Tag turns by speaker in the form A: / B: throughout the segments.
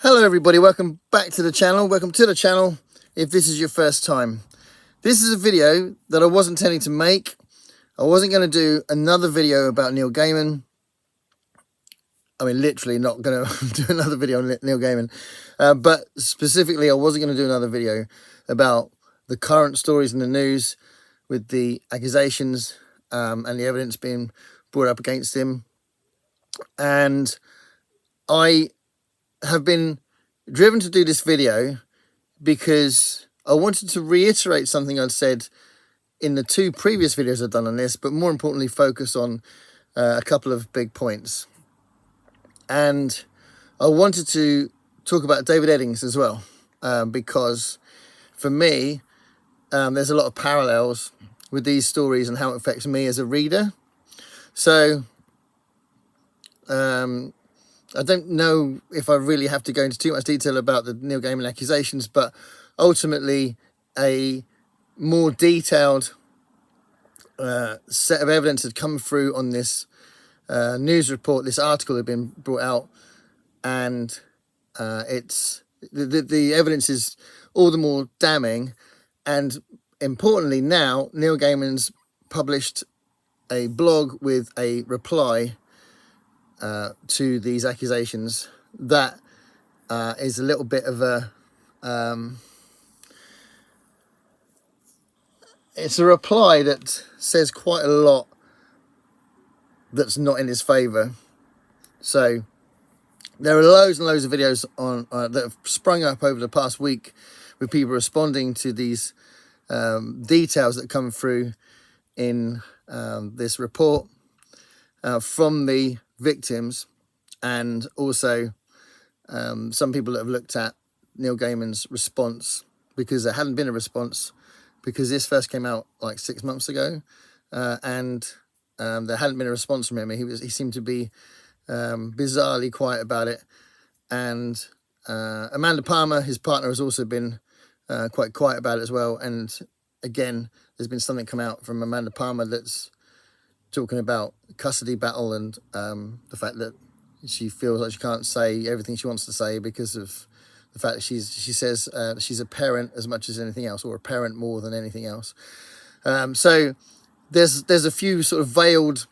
A: Hello everybody, welcome back to the channel. Welcome to the channel if this is your first time. This is a video that I wasn't intending to make. I wasn't going to do another video about Neil Gaiman. I mean, literally not going to do another video on Neil Gaiman. But specifically, I wasn't going to do another video about the current stories in the news with the accusations and the evidence being brought up against him. And I have been driven to do this video because I wanted to reiterate something I'd said in the two previous videos I've done on this, but more importantly focus on a couple of big points. And I wanted to talk about David Eddings as well, because for me there's a lot of parallels with these stories and how it affects me as a reader. So I don't know if I really have to go into too much detail about the Neil Gaiman accusations, but ultimately a more detailed set of evidence had come through on this news report. This article had been brought out, and it's the evidence is all the more damning. And importantly, now Neil Gaiman's published a blog with a reply to these accusations that is a little bit of a it's a reply that says quite a lot that's not in his favor. So there are loads and loads of videos on that have sprung up over the past week with people responding to these details that come through in this report from the victims, and also some people that have looked at Neil Gaiman's response, because there hadn't been a response, because this first came out like 6 months ago, and there hadn't been a response from him. He seemed to be bizarrely quiet about it. And Amanda Palmer, his partner, has also been quite quiet about it as well. And again, there's been something come out from Amanda Palmer that's talking about custody battle and the fact that she feels like she can't say everything she wants to say because of the fact that she says she's a parent as much as anything else, or a parent more than anything else. So there's a few sort of veiled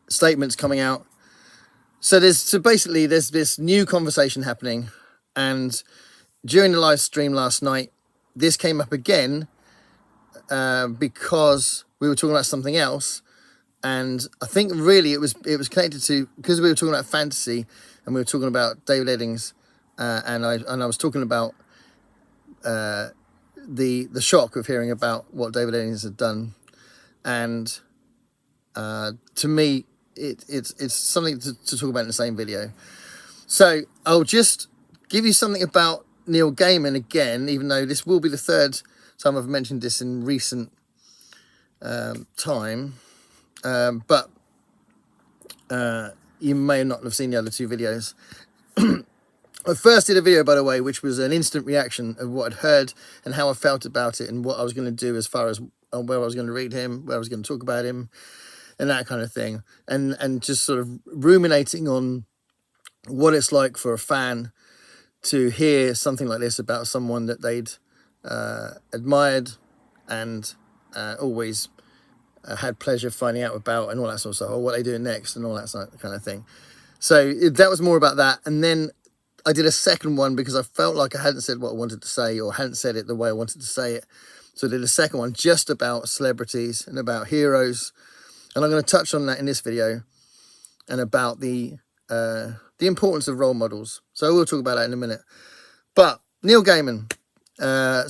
A: statements coming out. So basically there's this new conversation happening, and during the live stream last night, this came up again because we were talking about something else. And I think really it was connected to, because we were talking about fantasy and we were talking about David Eddings, and I was talking about the shock of hearing about what David Eddings had done, and to me it's something to talk about in the same video. So I'll just give you something about Neil Gaiman again, even though this will be the third time I've mentioned this in recent time. But you may not have seen the other two videos. I first did a video, by the way, which was an instant reaction of what I'd heard and how I felt about it, and what I was going to do as far as where I was going to read him, where I was going to talk about him, and that kind of thing. And just sort of ruminating on what it's like for a fan to hear something like this about someone that they'd admired and always had pleasure finding out about, and all that sort of stuff, or what they do next and all that kind of thing. So that was more about that. And then I did a second one because I felt like I hadn't said what I wanted to say, or hadn't said it the way I wanted to say it. So I did a second one just about celebrities and about heroes. And I'm going to touch on that in this video, and about the importance of role models. So we'll talk about that in a minute. But Neil Gaiman.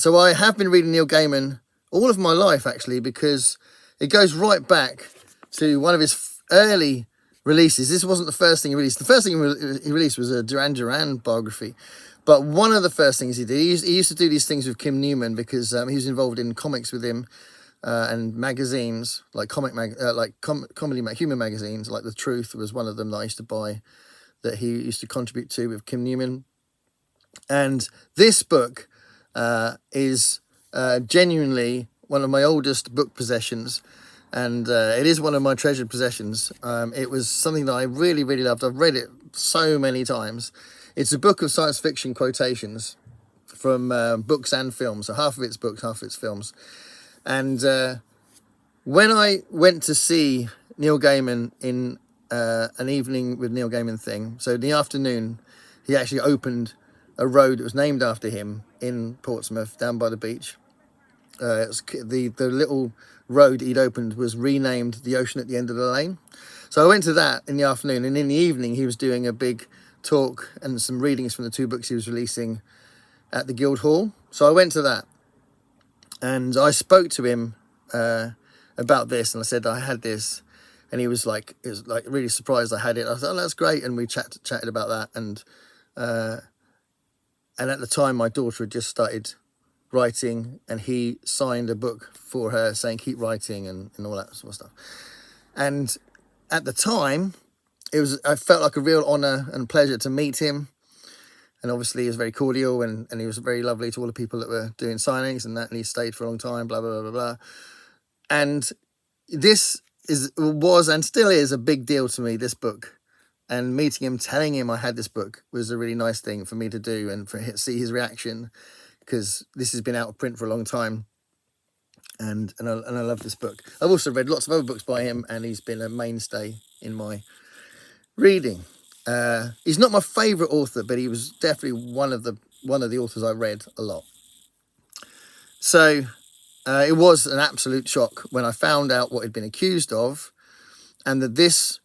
A: So I have been reading Neil Gaiman all of my life, actually, because it goes right back to one of his early releases. This wasn't the first thing he released. The first thing he released was a Duran Duran biography. But one of the first things he did, he used to do these things with Kim Newman, because he was involved in comics with him, and magazines, like comedy human magazines, like The Truth was one of them that I used to buy, that he used to contribute to with Kim Newman. And this book is genuinely one of my oldest book possessions, and it is one of my treasured possessions. It was something that I really, really loved. I've read it so many times. It's a book of science fiction quotations from books and films. So half of it's books, half of it's films. And when I went to see Neil Gaiman in an evening with Neil Gaiman thing, so in the afternoon, he actually opened a road that was named after him in Portsmouth, down by the beach. The little road he'd opened was renamed The Ocean at the End of the Lane. So I went to that in the afternoon, and in the evening he was doing a big talk and some readings from the 2 books he was releasing at the Guildhall. So I went to that, and I spoke to him about this, and I said I had this, and he was like really surprised I had it. I thought, oh, that's great, and we chatted about that, and at the time my daughter had just started writing, and he signed a book for her saying keep writing and all that sort of stuff. And at the time, I felt like a real honour and pleasure to meet him. And obviously he was very cordial, and he was very lovely to all the people that were doing signings and that, and he stayed for a long time, blah, blah, blah, blah, blah. And this was and still is a big deal to me, this book. And meeting him, telling him I had this book was a really nice thing for me to do, and for see his reaction, because this has been out of print for a long time. And I love this book. I've also read lots of other books by him, and he's been a mainstay in my reading. He's not my favourite author, but he was definitely one of the authors I read a lot. So it was an absolute shock when I found out what he'd been accused of, and that this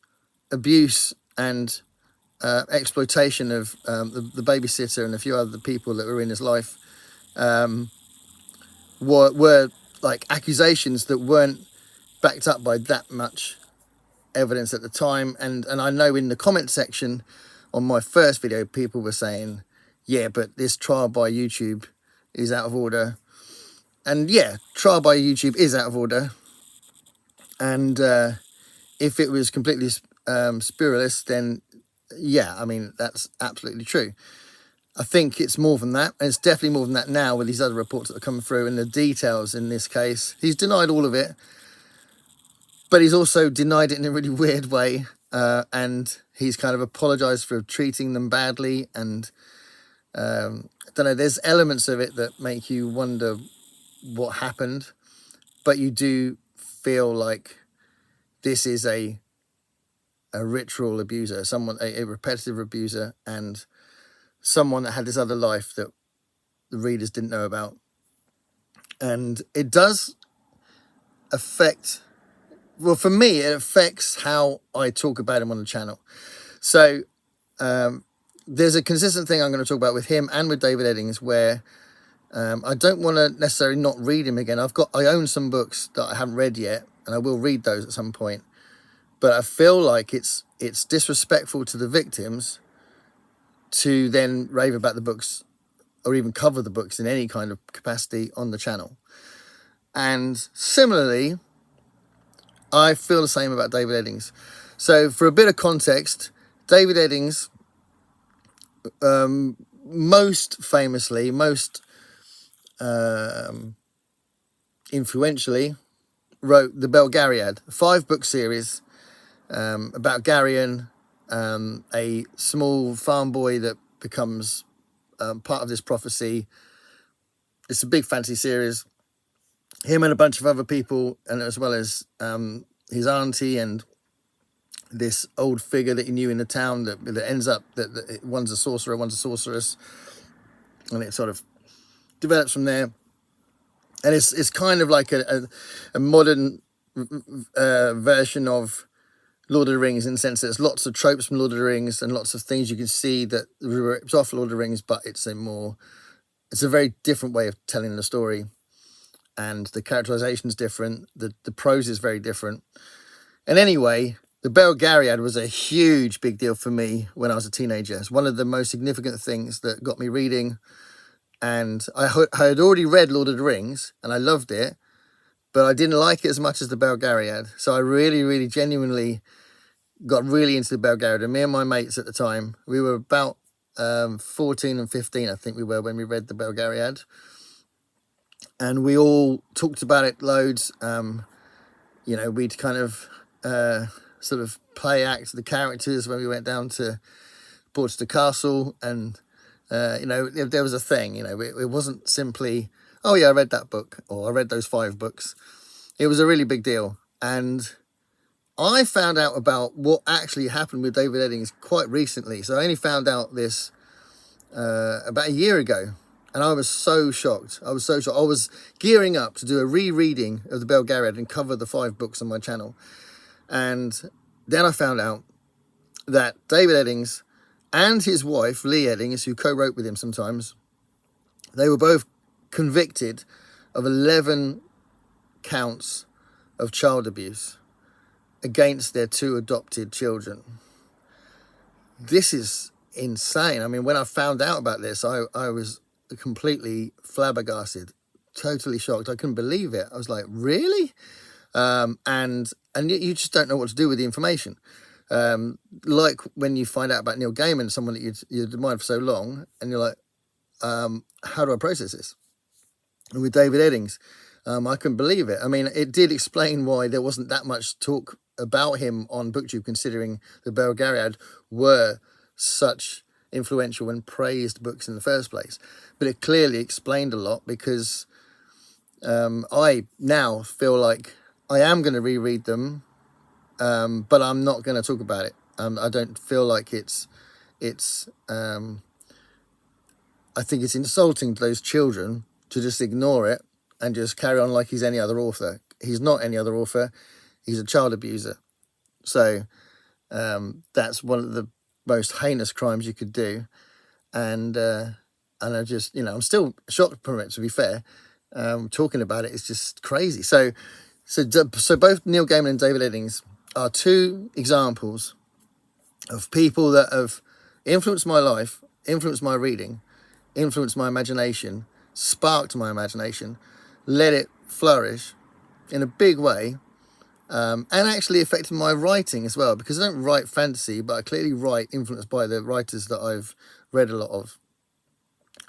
A: abuse and exploitation of the babysitter and a few other people that were in his life were like accusations that weren't backed up by that much evidence at the time. And I know in the comment section on my first video, people were saying, yeah, but this trial by YouTube is out of order. And yeah, trial by YouTube is out of order. And if it was completely spurious, then yeah, I mean, that's absolutely true. I think it's more than that, and it's definitely more than that now with these other reports that are coming through and the details in this case. He's denied all of it, but he's also denied it in a really weird way, and he's kind of apologised for treating them badly, and I don't know, there's elements of it that make you wonder what happened, but you do feel like this is a ritual abuser, a repetitive abuser, and someone that had this other life that the readers didn't know about. And it does affect, well, for me, it affects how I talk about him on the channel. So there's a consistent thing I'm going to talk about with him and with David Eddings, where I don't want to necessarily not read him again. I own some books that I haven't read yet, and I will read those at some point. But I feel like it's disrespectful to the victims to then rave about the books or even cover the books in any kind of capacity on the channel. And similarly, I feel the same about David Eddings. So for a bit of context, David Eddings most famously, most influentially wrote The Belgariad, a 5-book series about Garion, a small farm boy that becomes part of this prophecy. It's a big fantasy series. Him and a bunch of other people, and as well as his auntie and this old figure that he knew in the town that ends up that one's a sorcerer, one's a sorceress, and it sort of develops from there. And it's kind of like a modern version of Lord of the Rings, in the sense that there's lots of tropes from Lord of the Rings and lots of things you can see that rips off Lord of the Rings, but it's a very different way of telling the story, and the characterization is different, the prose is very different. And anyway, The Belgariad was a huge big deal for me when I was a teenager. It's one of the most significant things that got me reading, and I had already read Lord of the Rings and I loved it, but I didn't like it as much as The Belgariad. So I really, really genuinely got really into The Belgariad. And me and my mates at the time, we were about 14 and 15, I think we were, when we read The Belgariad. And we all talked about it loads. You know, we'd kind of sort of play act the characters when we went down to Portchester Castle, and you know, there was a thing. You know, it wasn't simply, oh yeah, I read that book, or I read those 5 books. It was a really big deal. And I found out about what actually happened with David Eddings quite recently. So I only found out this about a year ago, and I was so shocked. I was so shocked. I was gearing up to do a rereading of the Belgariad and cover the 5 books on my channel. And then I found out that David Eddings and his wife, Leigh Eddings, who co-wrote with him sometimes, they were both convicted of 11 counts of child abuse against their 2 adopted children. This is insane. I mean, when I found out about this, I was completely flabbergasted, totally shocked. I couldn't believe it. I was like, really? And you just don't know what to do with the information. Like when you find out about Neil Gaiman, someone that you'd admired for so long, and you're like, how do I process this? And with David Eddings, I couldn't believe it. I mean, it did explain why there wasn't that much talk about him on BookTube, considering the Belgariad were such influential and praised books in the first place. But it clearly explained a lot, because I now feel like I am going to reread them, but I'm not going to talk about it. I don't feel like it's I think it's insulting to those children to just ignore it and just carry on like he's any other author. He's not any other author. He's a child abuser. So that's one of the most heinous crimes you could do. And I just, you know, I'm still shocked from it, to be fair. Talking about it is just crazy. So both Neil Gaiman and David Eddings are 2 examples of people that have influenced my life, influenced my reading, influenced my imagination, sparked my imagination, let it flourish in a big way, and actually affected my writing as well, because I don't write fantasy, but I clearly write influenced by the writers that I've read a lot of.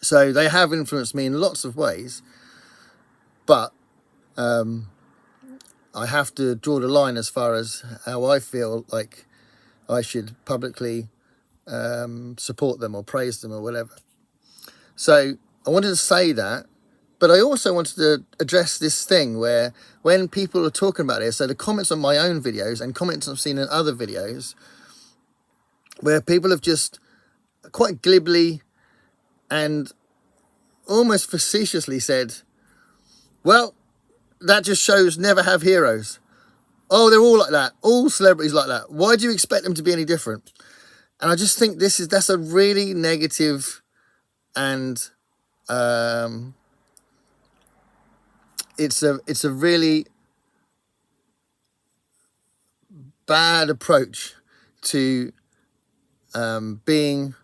A: So they have influenced me in lots of ways, but I have to draw the line as far as how I feel like I should publicly support them or praise them or whatever. So I wanted to say that, but I also wanted to address this thing where when people are talking about it, so the comments on my own videos and comments I've seen in other videos, where people have just quite glibly and almost facetiously said, well, that just shows never have heroes. Oh, they're all like that. All celebrities like that. Why do you expect them to be any different? And I just think that's a really negative, and it's a really bad approach to being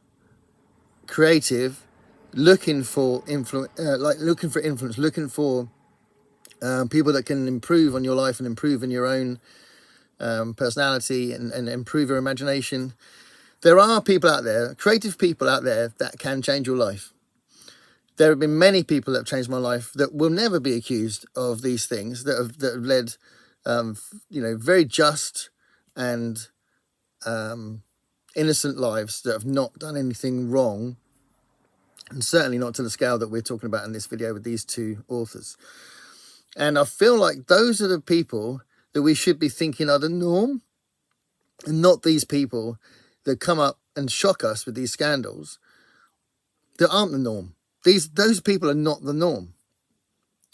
A: creative, looking for influence, looking for people that can improve on your life and improve in your own personality and improve your imagination. There are people out there, creative people out there, that can change your life. There have been many people that have changed my life that will never be accused of these things, that have led, very just and innocent lives, that have not done anything wrong, and certainly not to the scale that we're talking about in this video with these 2 authors. And I feel like those are the people that we should be thinking are the norm, and not these people that come up and shock us with these scandals that aren't the norm. Those people are not the norm.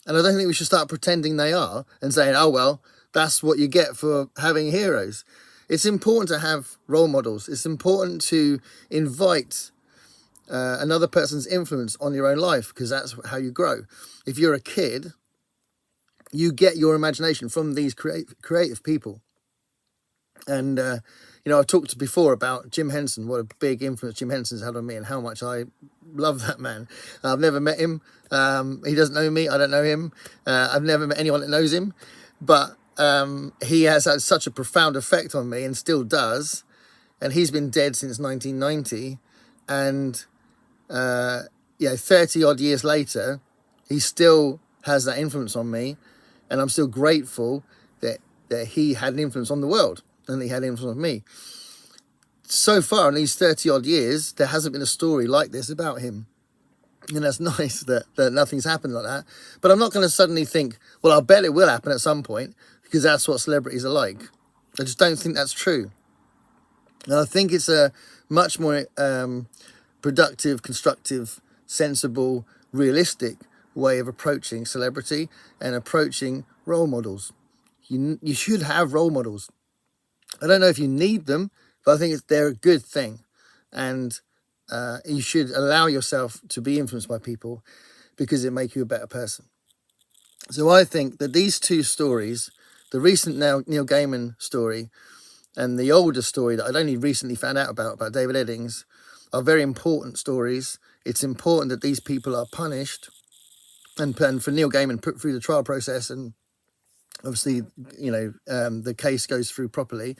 A: And I don't think we should start pretending they are and saying, oh, well, that's what you get for having heroes. It's important to have role models. It's important to invite another person's influence on your own life, because that's how you grow. If you're a kid, you get your imagination from these creative people. And, I've talked before about Jim Henson, what a big influence Jim Henson's had on me and how much I love that man. I've never met him. He doesn't know me. I don't know him. I've never met anyone that knows him. But he has had such a profound effect on me and still does. And he's been dead since 1990. And, 30 odd years later, he still has that influence on me. And I'm still grateful that he had an influence on the world and he had an influence on me. so far in these 30 odd years, there hasn't been a story like this about him. And that's nice that nothing's happened like that. But I'm not going to suddenly think, well, I bet it will happen at some point, because that's what celebrities are like. I just don't think that's true. And I think it's a much more productive, constructive, sensible, realistic way of approaching celebrity and approaching role models. You should have role models. I don't know if you need them, but I think they're a good thing. And you should allow yourself to be influenced by people, because it makes you a better person. So I think that these two stories, the recent Neil Gaiman story and the older story that I'd only recently found out about David Eddings, are very important stories. It's important that these people are punished, and for Neil Gaiman put through the trial process, and obviously, the case goes through properly.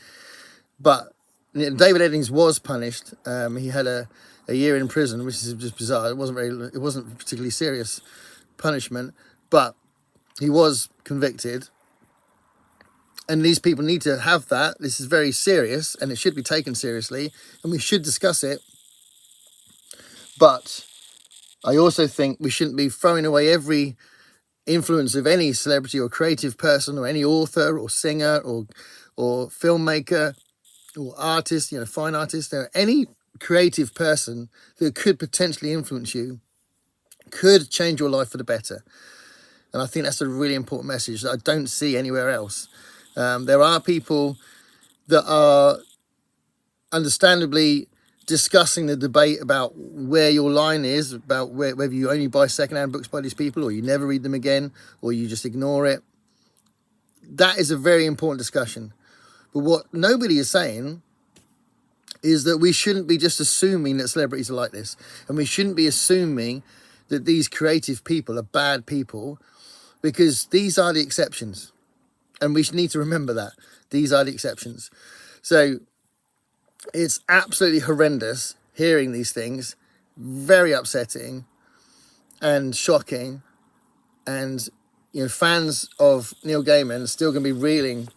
A: But David Eddings was punished. He had a year in prison, which is just bizarre. It wasn't particularly serious punishment, but he was convicted. And these people need to have that. This is very serious, and it should be taken seriously, and we should discuss it. But I also think we shouldn't be throwing away every influence of any celebrity or creative person, or any author or singer or filmmaker or artist, fine artist. Any creative person that could potentially influence you, could change your life for the better. And I think that's a really important message that I don't see anywhere else. There are people that are understandably discussing the debate about where your line is, about whether you only buy secondhand books by these people, or you never read them again, or you just ignore it. That is a very important discussion. But what nobody is saying is that we shouldn't be just assuming that celebrities are like this. And we shouldn't be assuming that these creative people are bad people, because these are the exceptions. And we need to remember that. These are the exceptions. So it's absolutely horrendous hearing these things. Very upsetting and shocking. And, fans of Neil Gaiman are still going to be reeling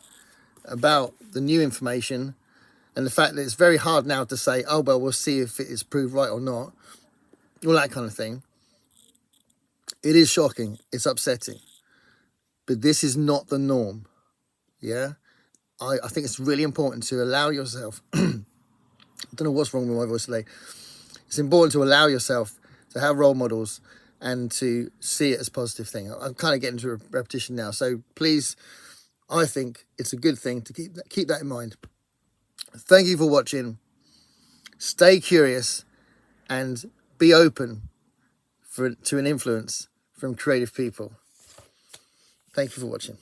A: about the new information, and the fact that it's very hard now to say, oh, well, we'll see if it is proved right or not. All that kind of thing. It is shocking. It's upsetting. But this is not the norm. Yeah? I think it's really important to allow yourself, I don't know what's wrong with my voice today. It's important to allow yourself to have role models and to see it as a positive thing. I'm kind of getting to a repetition now. So please, I think it's a good thing to keep that in mind. Thank you for watching. Stay curious and be open to an influence from creative people. Thank you for watching.